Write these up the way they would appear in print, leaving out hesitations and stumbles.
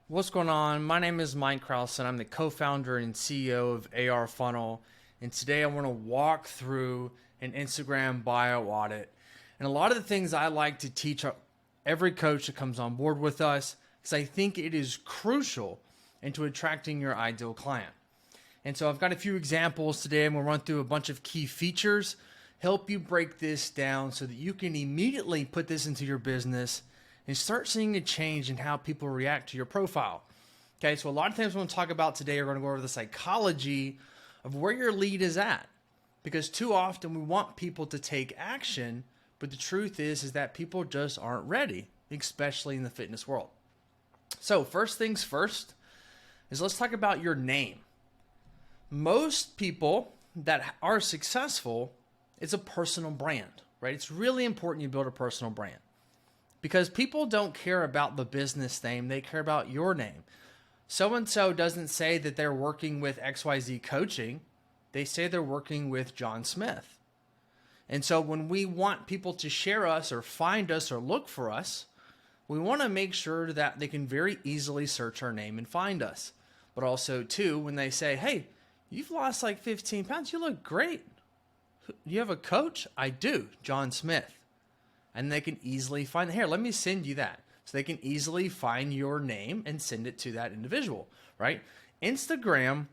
What's going on? My name is Mike Krause, and I'm the co-founder and CEO of AR Funnel. And today I want to walk through an Instagram bio audit. And a lot of the things I like to teach every coach that comes on board with us, because I think it is crucial into attracting your ideal client. And so I've got a few examples today. I'm going to run through a bunch of key features, help you break this down so that you can immediately put this into your business and start seeing a change in how people react to your profile. Okay, so a lot of things we're going to talk about today are going to go over the psychology of where your lead is at. Because too often we want people to take action, but the truth is that people just aren't ready, especially in the fitness world. So first things first is let's talk about your name. Most people that are successful, it's a personal brand, right? It's really important you build a personal brand. Because people don't care about the business name, they care about your name. So-and-so doesn't say that they're working with XYZ Coaching, they say they're working with John Smith. And so when we want people to share us or find us or look for us, we want to make sure that they can very easily search our name and find us. But also too, when they say, hey, you've lost like 15 pounds, you look great. You have a coach? I do, John Smith. And they can easily find, here, let me send you that. So they can easily find your name and send it to that individual, right? Instagram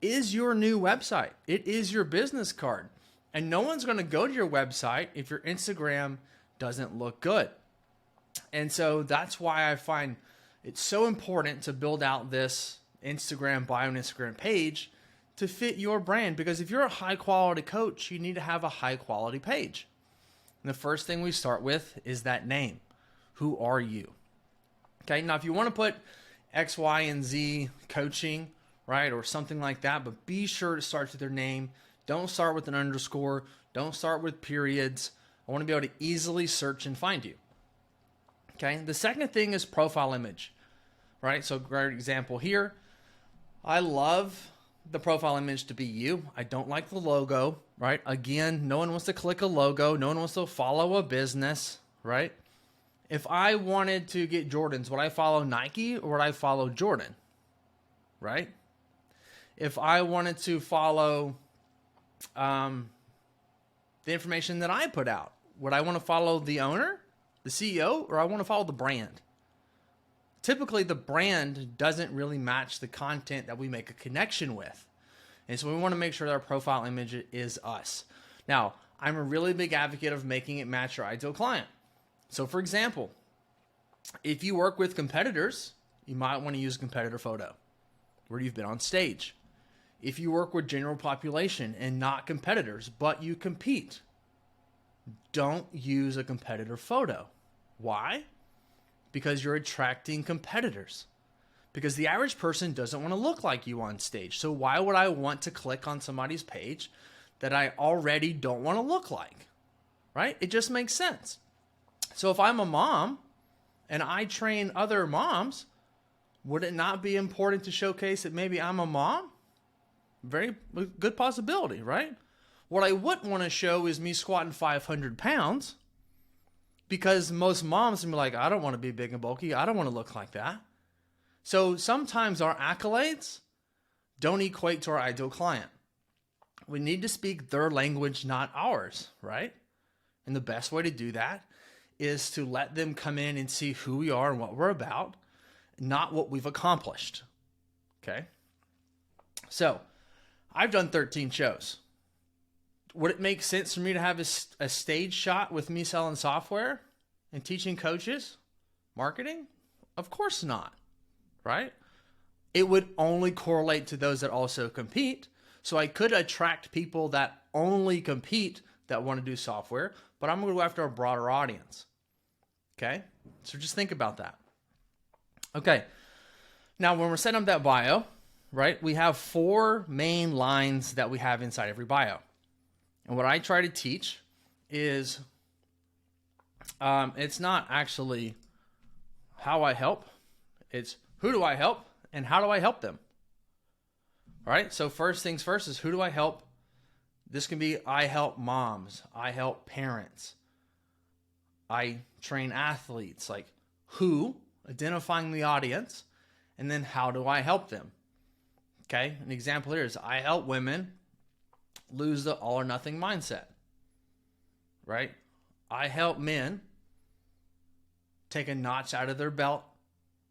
is your new website. It is your business card. And no one's going to go to your website if your Instagram doesn't look good. And so that's why I find it's so important to build out this Instagram bio and Instagram page to fit your brand. Because if you're a high quality coach, you need to have a high quality page. And the first thing we start with is that name. Who are you? Okay, now if you want to put X, Y, and Z coaching, right, or something like that, but be sure to start with their name. Don't start with an underscore. Don't start with periods. I want to be able to easily search and find you. Okay, the second thing is profile image, right? So great example here. I love the profile image to be you. I don't like the logo, right? Again, no one wants to click a logo. No one wants to follow a business, right? If I wanted to get Jordans, would I follow Nike or would I follow Jordan, right? If I wanted to follow the information that I put out, would I want to follow the owner, the CEO, or I want to follow the brand? Typically, the brand doesn't really match the content that we make a connection with. And so we want to make sure that our profile image is us. Now, I'm a really big advocate of making it match your ideal client. So for example, if you work with competitors, you might want to use a competitor photo where you've been on stage. If you work with general population and not competitors, but you compete, don't use a competitor photo. Why? Because you're attracting competitors. Because the average person doesn't want to look like you on stage. So why would I want to click on somebody's page that I already don't want to look like? Right? It just makes sense. So if I'm a mom and I train other moms, would it not be important to showcase that maybe I'm a mom? Very good possibility, right? What I wouldn't want to show is me squatting 500 pounds. Because most moms will be like, I don't want to be big and bulky. I don't want to look like that. So sometimes our accolades don't equate to our ideal client. We need to speak their language, not ours, right? And the best way to do that is to let them come in and see who we are and what we're about, not what we've accomplished. Okay? So I've done 13 shows. Would it make sense for me to have a stage shot with me selling software and teaching coaches marketing? Of course not, right? It would only correlate to those that also compete. So I could attract people that only compete that want to do software, but I'm going to go after a broader audience. Okay? So just think about that. Okay. Now, when we're setting up that bio, right, we have 4 main lines that we have inside every bio. And what I try to teach is it's not actually how I help. It's who do I help and how do I help them? All right. So first things first is who do I help? This can be I help moms. I help parents. I train athletes. Like who, identifying the audience, And then how do I help them? Okay, an example here is I help women lose the all or nothing mindset, right? I help men take a notch out of their belt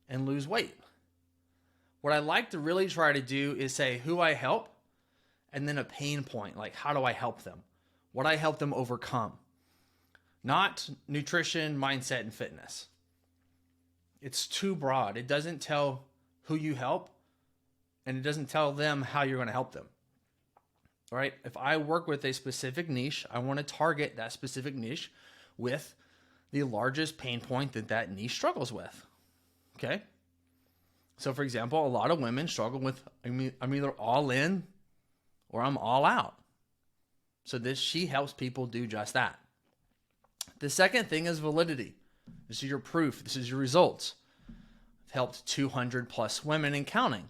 and lose weight. What I like to really try to do is say who I help and then a pain point, like how do I help them? What I help them overcome. Not nutrition, mindset, and fitness. It's too broad. It doesn't tell who you help, and it doesn't tell them how you're going to help them. All right? If I work with a specific niche, I want to target that specific niche with the largest pain point that that niche struggles with. Okay? So, for example, a lot of women struggle with, I'm either all in or I'm all out. So she helps people do just that. The second thing is validity. This is your proof. This is your results. I've helped 200 plus women and counting,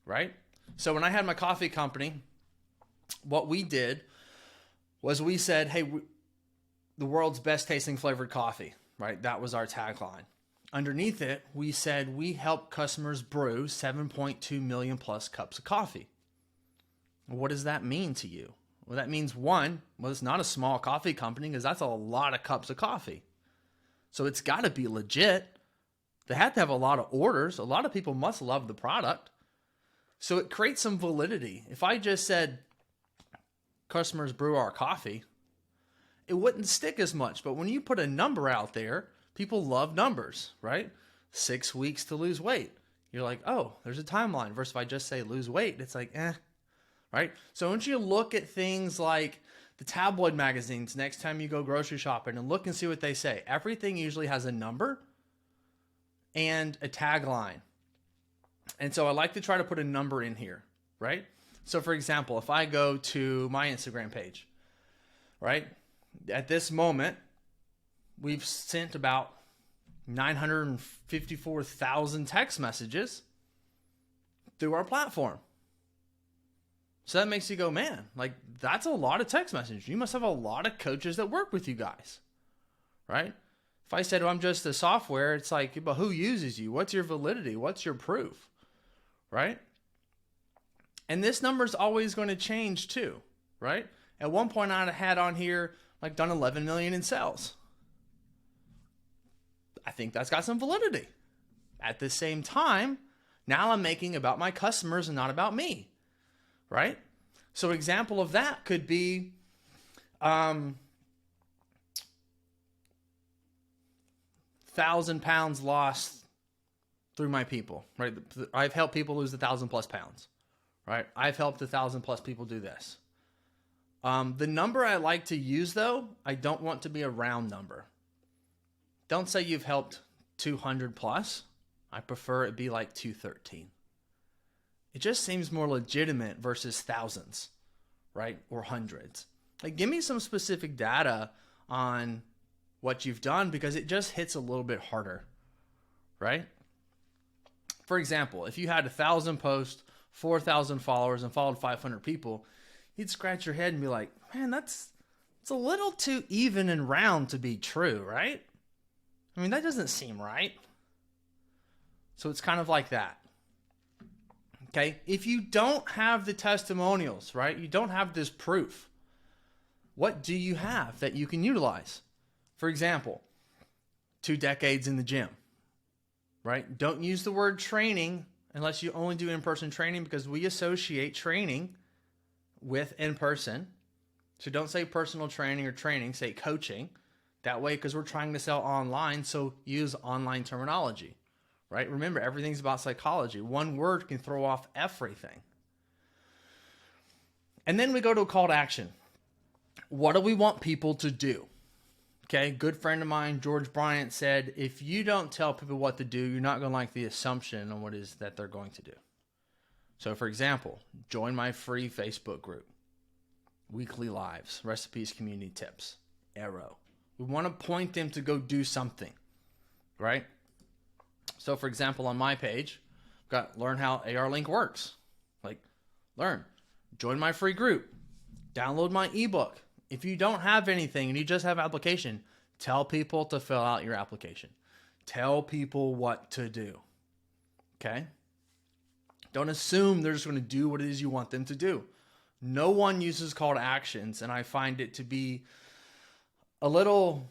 right? So when I had my coffee company, what we did was we said, hey, the world's best tasting flavored coffee, right? That was our tagline. Underneath it, we said we help customers brew 7.2 million plus cups of coffee. What does that mean to you? Well, that means one, well, it's not a small coffee company because that's a lot of cups of coffee. So it's got to be legit. They have to have a lot of orders. A lot of people must love the product. So it creates some validity. If I just said customers brew our coffee, it wouldn't stick as much. But when you put a number out there, people love numbers, right? 6 weeks to lose weight. You're like, oh, there's a timeline. Versus if I just say lose weight, it's like, right? So once you look at things like the tabloid magazines next time you go grocery shopping and look and see what they say, everything usually has a number and a tagline. And so I like to try to put a number in here, right? So for example, if I go to my Instagram page, right? At this moment, we've sent about 954,000 text messages through our platform. So that makes you go, man, like that's a lot of text messages. You must have a lot of coaches that work with you guys, right? If I said, well, I'm just a software, it's like, but who uses you? What's your validity? What's your proof, right? And this number is always going to change too, right? At one point I had on here, like done 11 million in sales. I think that's got some validity. At the same time, now I'm making about my customers and not about me. Right? So an example of that could be 1,000 pounds lost through my people, right? I've helped people lose 1,000 plus pounds, right? I've helped 1,000 plus people do this. The number I like to use though, I don't want to be a round number. Don't say you've helped 200 plus. I prefer it be like 213. It just seems more legitimate versus thousands, right? Or hundreds. Like, give me some specific data on what you've done because it just hits a little bit harder, right? For example, if you had 1,000 posts, 4,000 followers, and followed 500 people, you'd scratch your head and be like, man, it's a little too even and round to be true, right? I mean, that doesn't seem right. So it's kind of like that. Okay, if you don't have the testimonials, right? You don't have this proof. What do you have that you can utilize? For example, 2 decades in the gym, right? Don't use the word training unless you only do in-person training because we associate training with in-person. So don't say personal training or training, say coaching. That way, because we're trying to sell online, so use online terminology. Right? Remember, everything's about psychology. One word can throw off everything. And then we go to a call to action. What do we want people to do? Okay, good friend of mine, George Bryant, said, if you don't tell people what to do, you're not going to like the assumption on what it is that they're going to do. So, for example, join my free Facebook group. Weekly lives, recipes, community tips, Arrow. We want to point them to go do something, right? So for example, on my page, I've got learn how AR-Link works. Like, learn, join my free group, download my ebook. If you don't have anything and you just have application, tell people to fill out your application. Tell people what to do. Okay? Don't assume they're just going to do what it is you want them to do. No one uses call to actions, and I find it to be a little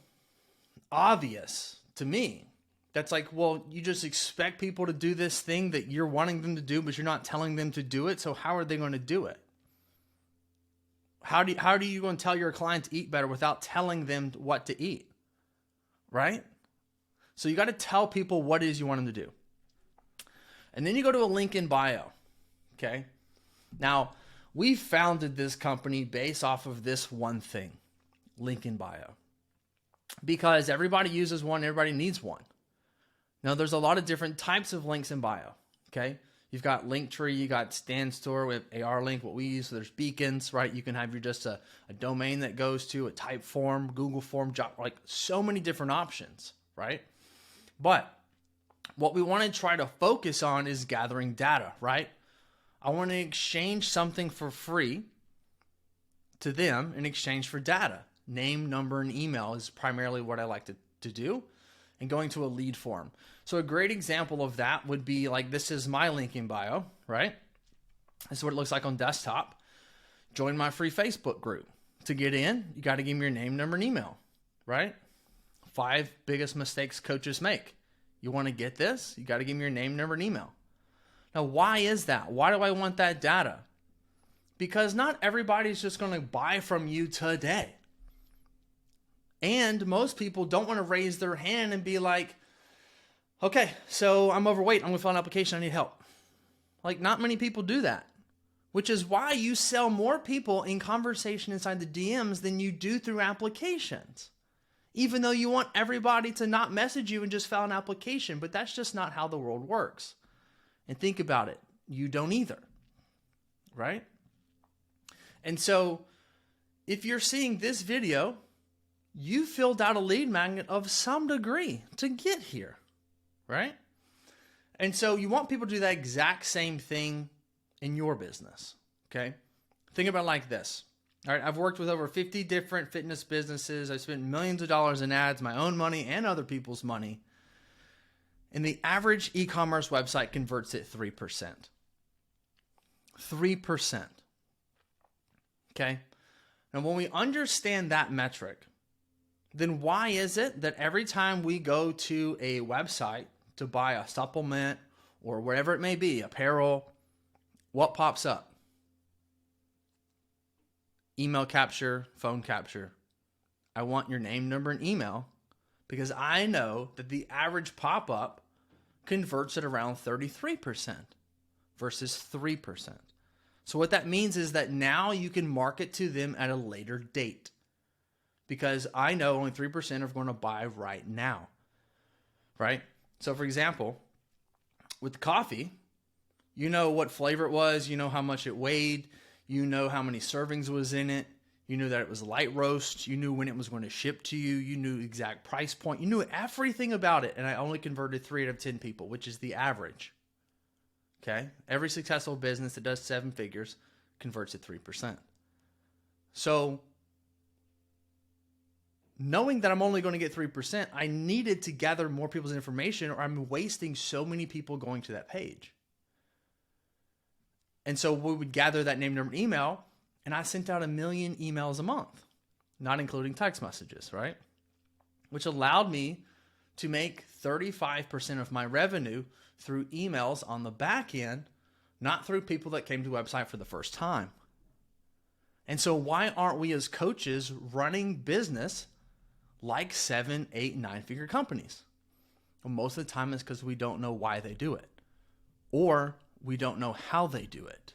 obvious to me. That's like, well, you just expect people to do this thing that you're wanting them to do, but you're not telling them to do it. So how are they going to do it? How do you going to tell your client to eat better without telling them what to eat? Right? So you got to tell people what it is you want them to do. And then you go to a link in bio. Okay? Now, we founded this company based off of this one thing, link in bio. Because everybody uses one, everybody needs one. Now, there's a lot of different types of links in bio, okay? You've got Linktree, you got StanStore with ARLink, what we use. So there's beacons, right? You can have just a domain that goes to a Typeform, Google Form, job, like so many different options, right? But what we want to try to focus on is gathering data, right? I want to exchange something for free to them in exchange for data. Name, number, and email is primarily what I like to do, and going to a lead form. So a great example of that would be like, this is my link in bio, right? This is what it looks like on desktop. Join my free Facebook group. To get in, you got to give me your name, number, and email, right? 5 biggest mistakes coaches make. You want to get this? You got to give me your name, number, and email. Now, why is that? Why do I want that data? Because not everybody's just going to buy from you today. And most people don't want to raise their hand and be like, okay, so I'm overweight. I'm going to fill an application. I need help. Like, not many people do that, which is why you sell more people in conversation inside the DMs than you do through applications. Even though you want everybody to not message you and just fill an application, but that's just not how the world works. And think about it. You don't either, right? And so if you're seeing this video, you filled out a lead magnet of some degree to get here, right? And so you want people to do that exact same thing in your business, okay? Think about it like this. All right, I've worked with over 50 different fitness businesses. I spent millions of dollars in ads, my own money and other people's money. And the average e-commerce website converts at 3%. 3%. Okay? Now, when we understand that metric, then why is it that every time we go to a website to buy a supplement or whatever it may be, apparel, what pops up? Email capture, phone capture. I want your name, number, and email because I know that the average pop-up converts at around 33% versus 3%. So what that means is that now you can market to them at a later date because I know only 3% are going to buy right now, right? So for example, with coffee, you know what flavor it was, you know how much it weighed, you know how many servings was in it, you knew that it was light roast, you knew when it was going to ship to you, you knew the exact price point, you knew everything about it, and I only converted 3 out of 10 people, which is the average. Okay? Every successful business that does 7 figures converts at 3%. So, knowing that I'm only going to get 3%, I needed to gather more people's information or I'm wasting so many people going to that page. And so we would gather that name, number, and email, and I sent out 1 million emails a month, not including text messages, right? Which allowed me to make 35% of my revenue through emails on the back end, not through people that came to the website for the first time. And so why aren't we as coaches running business like 7, 8, 9-figure companies? Well, most of the time it's because we don't know why they do it, or we don't know how they do it,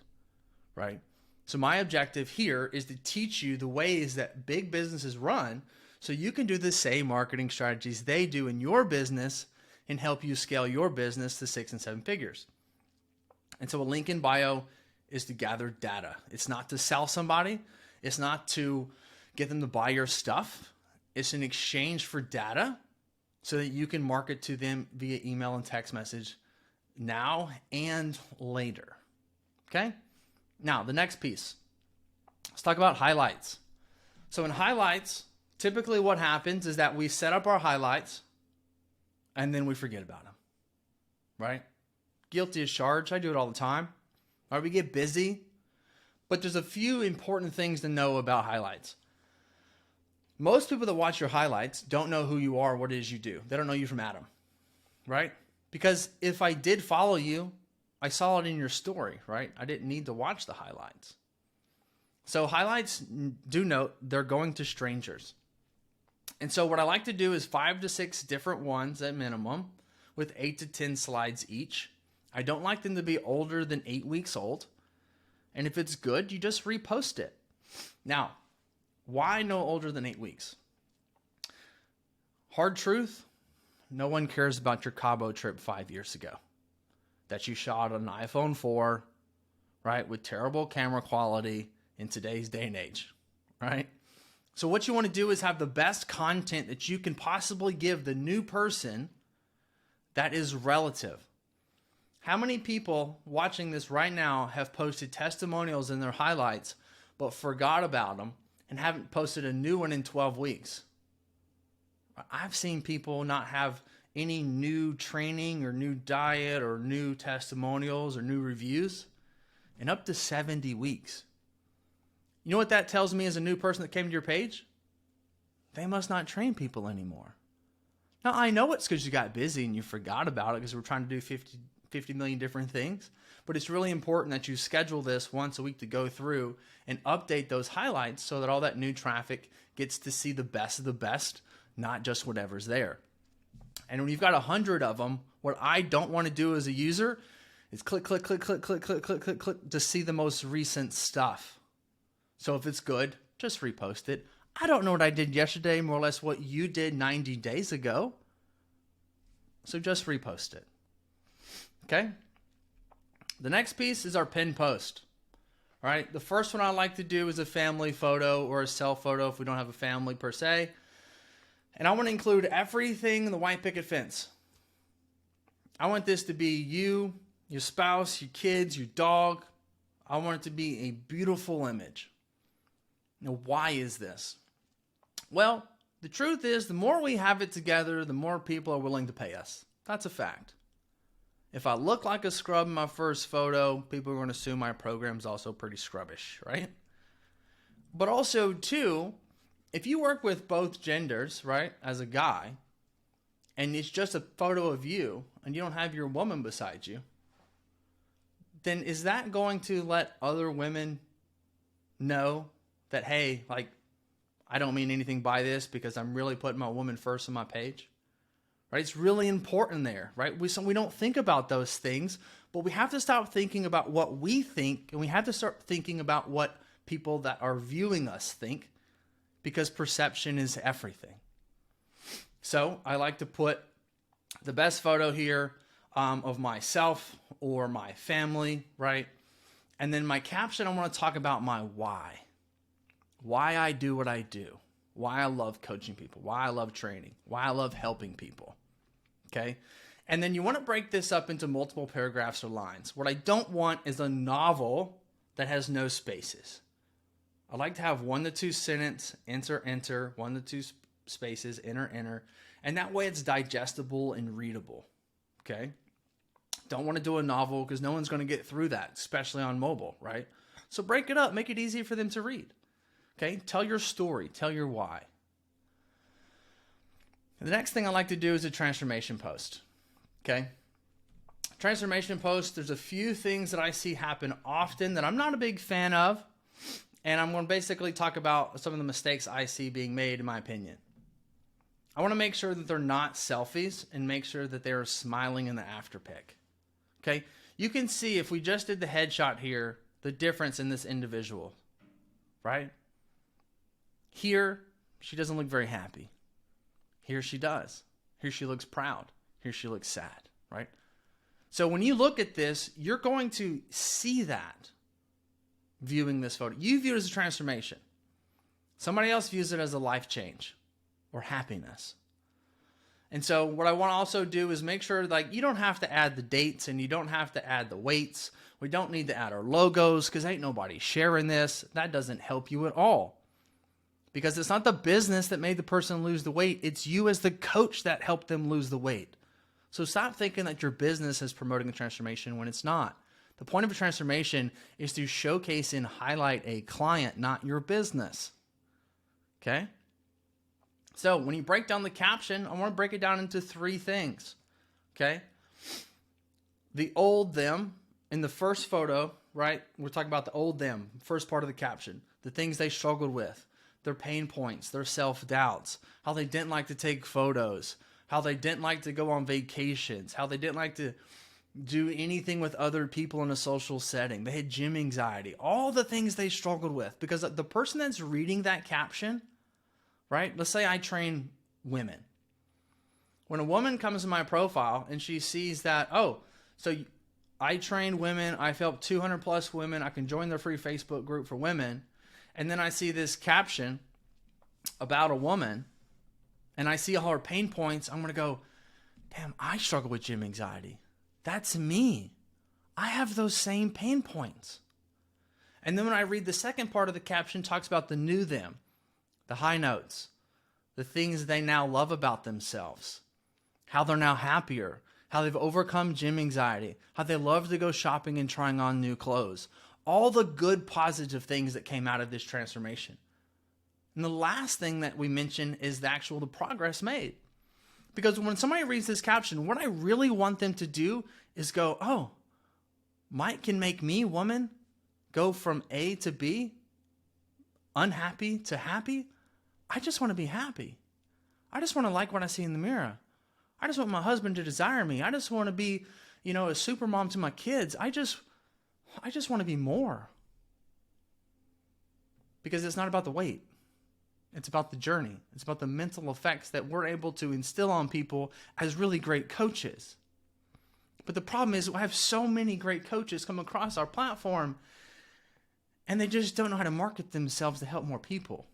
right? So my objective here is to teach you the ways that big businesses run so you can do the same marketing strategies they do in your business and help you scale your business to 6 and 7 figures. And so a link in bio is to gather data. It's not to sell somebody. It's not to get them to buy your stuff. It's an exchange for data so that you can market to them via email and text message now and later. Okay? Now, the next piece. Let's talk about highlights. So in highlights, typically what happens is that we set up our highlights and then we forget about them, right? Guilty as charged. I do it all the time. All right, we get busy, but there's a few important things to know about highlights. Most people that watch your highlights don't know who you are, what it is you do. They don't know you from Adam, right? Because if I did follow you, I saw it in your story, right? I didn't need to watch the highlights. So highlights, do note, they're going to strangers. And so what I like to do is 5 to 6 different ones at minimum with 8 to 10 slides each. I don't like them to be older than 8 weeks old. And if it's good, you just repost it. Now, why no older than 8 weeks? Hard truth, no one cares about your Cabo trip 5 years ago that you shot on an iPhone 4, right, with terrible camera quality in today's day and age, right? So what you want to do is have the best content that you can possibly give the new person that is relative. How many people watching this right now have posted testimonials in their highlights but forgot about them and haven't posted a new one in 12 weeks? I've seen people not have any new training or new diet or new testimonials or new reviews in up to 70 weeks. You know what that tells me as a new person that came to your page? They must not train people anymore. Now, I know it's because you got busy and you forgot about it because we're trying to do 50 million different things, but it's really important that you schedule this once a week to go through and update those highlights so that all that new traffic gets to see the best of the best, not just whatever's there. And when you've got 100 of them, what I don't want to do as a user is click to see the most recent stuff. So if it's good, just repost it. I don't know what I did yesterday, more or less what you did 90 days ago. So just repost it. Okay? The next piece is our pinned post. All right? The first one I like to do is a family photo or a self photo if we don't have a family per se. And I want to include everything in the white picket fence. I want this to be you, your spouse, your kids, your dog. I want it to be a beautiful image. Now, why is this? Well, the truth is, the more we have it together, the more people are willing to pay us. That's a fact. If I look like a scrub in my first photo, people are going to assume my program's also pretty scrubbish, right? But also, too, if you work with both genders, right, as a guy, and it's just a photo of you, and you don't have your woman beside you, then is that going to let other women know that, hey, like, I don't mean anything by this because I'm really putting my woman first on my page, right? It's really important there, right? We don't think about those things, but we have to stop thinking about what we think, and we have to start thinking about what people that are viewing us think, because perception is everything. So I like to put the best photo here of myself or my family, right? And then my caption, I want to talk about my why. Why I do what I do, why I love coaching people, why I love training, why I love helping people, okay? And then you want to break this up into multiple paragraphs or lines. What I don't want is a novel that has no spaces. I like to have 1 to 2 sentence, enter, 1 to 2 spaces, enter, and that way it's digestible and readable, okay? Don't want to do a novel because no one's going to get through that, especially on mobile, right? So break it up, make it easy for them to read. Okay, tell your story, tell your why. And the next thing I like to do is a transformation post. Okay, transformation post, there's a few things that I see happen often that I'm not a big fan of, and I'm going to basically talk about some of the mistakes I see being made, in my opinion. I want to make sure that they're not selfies and make sure that they're smiling in the after pic. Okay, you can see if we just did the headshot here, the difference in this individual, right? Here, she doesn't look very happy. Here she does. Here she looks proud. Here she looks sad, right? So when you look at this, you're going to see that viewing this photo. You view it as a transformation. Somebody else views it as a life change or happiness. And so what I want to also do is make sure, like, you don't have to add the dates and you don't have to add the weights. We don't need to add our logos because ain't nobody sharing this. That doesn't help you at all. Because it's not the business that made the person lose the weight. It's you as the coach that helped them lose the weight. So stop thinking that your business is promoting a transformation when it's not. The point of a transformation is to showcase and highlight a client, not your business. Okay? So when you break down the caption, I want to break it down into 3 things. Okay? The old them in the first photo, right? We're talking about the old them, first part of the caption, the things they struggled with, their pain points, their self-doubts, how they didn't like to take photos, how they didn't like to go on vacations, how they didn't like to do anything with other people in a social setting. They had gym anxiety, all the things they struggled with. Because the person that's reading that caption, right? Let's say I train women. When a woman comes to my profile and she sees that, oh, so I train women, I've helped 200 plus women, I can join their free Facebook group for women, and then I see this caption about a woman, and I see all her pain points, I'm going to go, damn, I struggle with gym anxiety. That's me. I have those same pain points. And then when I read the second part of the caption, talks about the new them, the high notes, the things they now love about themselves, how they're now happier, how they've overcome gym anxiety, how they love to go shopping and trying on new clothes, all the good positive things that came out of this transformation. And the last thing that we mention is the progress made. Because when somebody reads this caption, what I really want them to do is go, oh, Mike can make me, woman, go from A to B, unhappy to happy. I just want to be happy. I just want to like what I see in the mirror. I just want my husband to desire me. I just want to be, a super mom to my kids. I just want to be more. Because it's not about the weight. It's about the journey. It's about the mental effects that we're able to instill on people as really great coaches. But the problem is we have so many great coaches come across our platform and they just don't know how to market themselves to help more people.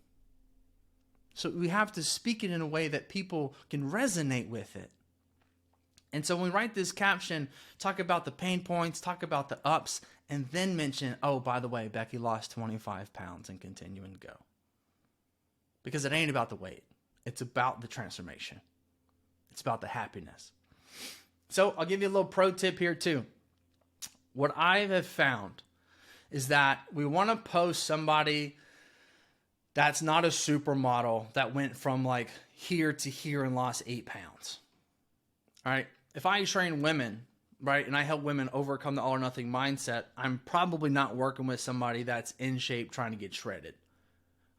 So we have to speak it in a way that people can resonate with it. And so when we write this caption, talk about the pain points, talk about the ups, and then mention, oh, by the way, Becky lost 25 pounds and continuing to go. Because it ain't about the weight. It's about the transformation. It's about the happiness. So I'll give you a little pro tip here too. What I have found is that we want to post somebody that's not a supermodel that went from like here to here and lost 8 pounds. All right. If I train women, right, and I help women overcome the all or nothing mindset, I'm probably not working with somebody that's in shape trying to get shredded.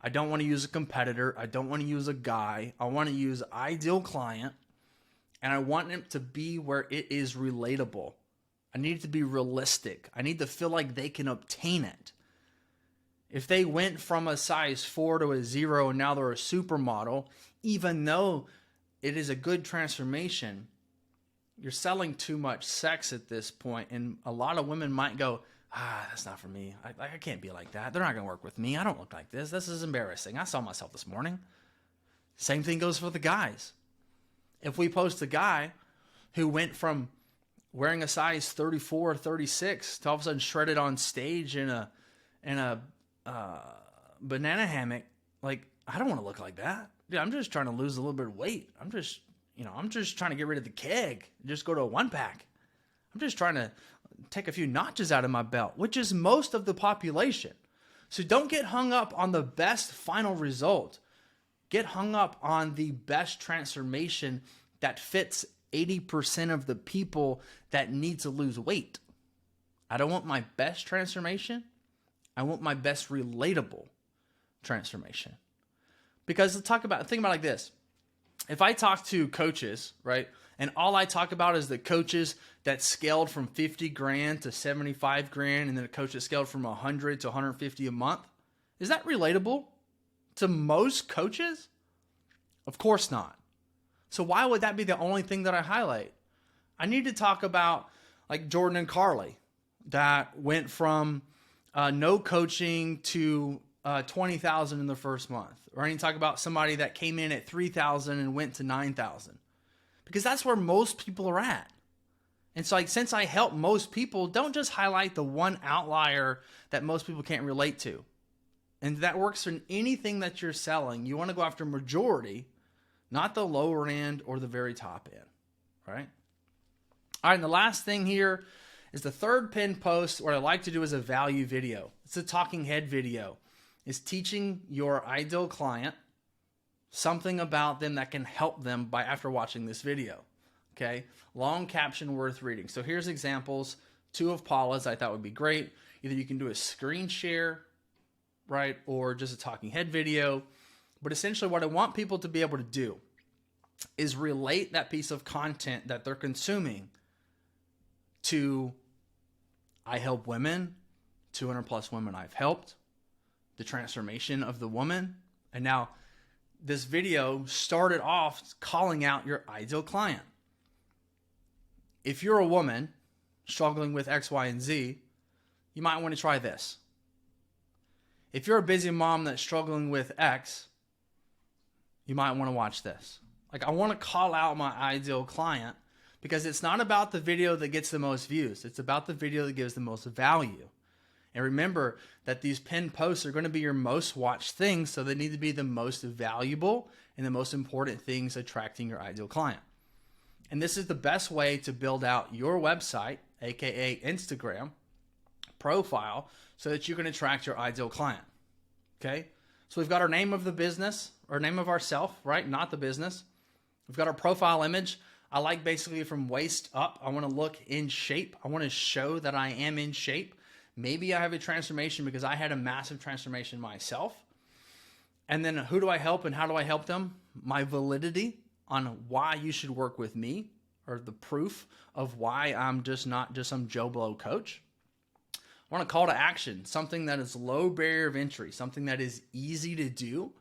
I don't want to use a competitor. I don't want to use a guy. I want to use an ideal client, and I want it to be where it is relatable. I need it to be realistic. I need to feel like they can obtain it. If they went from a size 4 to a 0 and now they're a supermodel, even though it is a good transformation, you're selling too much sex at this point, and a lot of women might go, that's not for me. I can't be like that. They're not going to work with me. I don't look like this. This is embarrassing. I saw myself this morning. Same thing goes for the guys. If we post a guy who went from wearing a size 34 or 36 to all of a sudden shredded on stage in a banana hammock, like, I don't want to look like that. Dude, I'm just trying to lose a little bit of weight. I'm just trying to get rid of the keg, just go to a 1-pack. I'm just trying to take a few notches out of my belt, which is most of the population. So don't get hung up on the best final result. Get hung up on the best transformation that fits 80% of the people that need to lose weight. I don't want my best transformation. I want my best relatable transformation. Because think about it like this. If I talk to coaches, right, and all I talk about is the coaches that scaled from 50 grand to 75 grand, and then a coach that scaled from 100 to 150 a month, is that relatable to most coaches? Of course not. So why would that be the only thing that I highlight? I need to talk about like Jordan and Carly that went from no coaching to 20,000 in the first month. Or I need to talk about somebody that came in at 3,000 and went to 9,000. Because that's where most people are at. And so since I help most people, don't just highlight the one outlier that most people can't relate to. And that works in anything that you're selling. You want to go after majority, not the lower end or the very top end, right? All right, and the last thing here is the third pinned post. What I like to do is a value video. It's a talking head video. It's teaching your ideal client something about them that can help them by after watching this video. Okay, long caption worth reading. So here's examples, 2 of Paula's I thought would be great. Either you can do a screen share, right, or just a talking head video. But essentially what I want people to be able to do is relate that piece of content that they're consuming to, I help women, 200 plus women I've helped, the transformation of the woman. And now this video started off calling out your ideal client. If you're a woman struggling with X, Y, and Z, you might want to try this. If you're a busy mom that's struggling with X, you might want to watch this. Like, I want to call out my ideal client because it's not about the video that gets the most views. It's about the video that gives the most value. And remember that these pinned posts are going to be your most watched things, so they need to be the most valuable and the most important things attracting your ideal client. And this is the best way to build out your website, aka Instagram profile, so that you can attract your ideal client. Okay? So we've got our name of the business, or name of ourself, right? Not the business. We've got our profile image. I like basically from waist up. I want to look in shape. I want to show that I am in shape. Maybe I have a transformation because I had a massive transformation myself. And then who do I help and how do I help them? My validity on why you should work with me, or the proof of why I'm just not just some Joe Blow coach. I want a call to action, something that is low barrier of entry, something that is easy to do.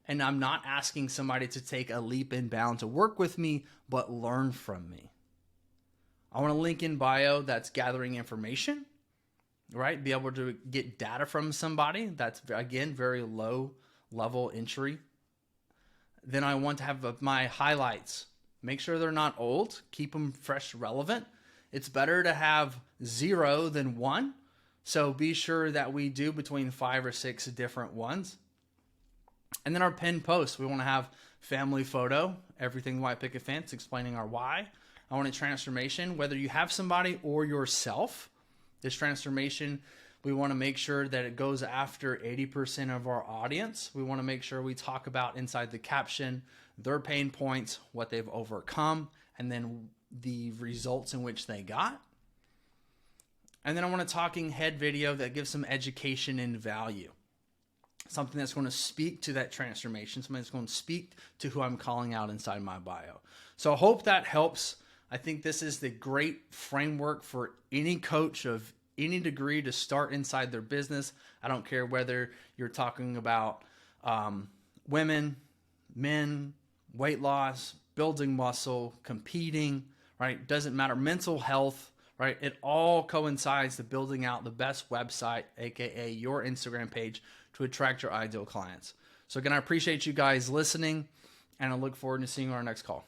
And I'm not asking somebody to take a leap and bound to work with me, but learn from me. I want a link in bio that's gathering information, right? Be able to get data from somebody. That's, again, very low level entry. Then I want to have my highlights. Make sure they're not old. Keep them fresh, relevant. It's better to have 0 than 1. So be sure that we do between 5 or 6 different ones. And then our pinned posts, we want to have family photo, everything white picket fence, explaining our why. I want a transformation, whether you have somebody or yourself. This transformation, we want to make sure that it goes after 80% of our audience. We want to make sure we talk about inside the caption, their pain points, what they've overcome, and then the results in which they got. And then I want a talking head video that gives some education and value. Something that's going to speak to that transformation, something that's going to speak to who I'm calling out inside my bio. So I hope that helps. I think this is the great framework for any coach of any degree to start inside their business. I don't care whether you're talking about women, men, weight loss, building muscle, competing, right? Doesn't matter. Mental health, right? It all coincides to building out the best website, aka your Instagram page, to attract your ideal clients. So again, I appreciate you guys listening, and I look forward to seeing you on our next call.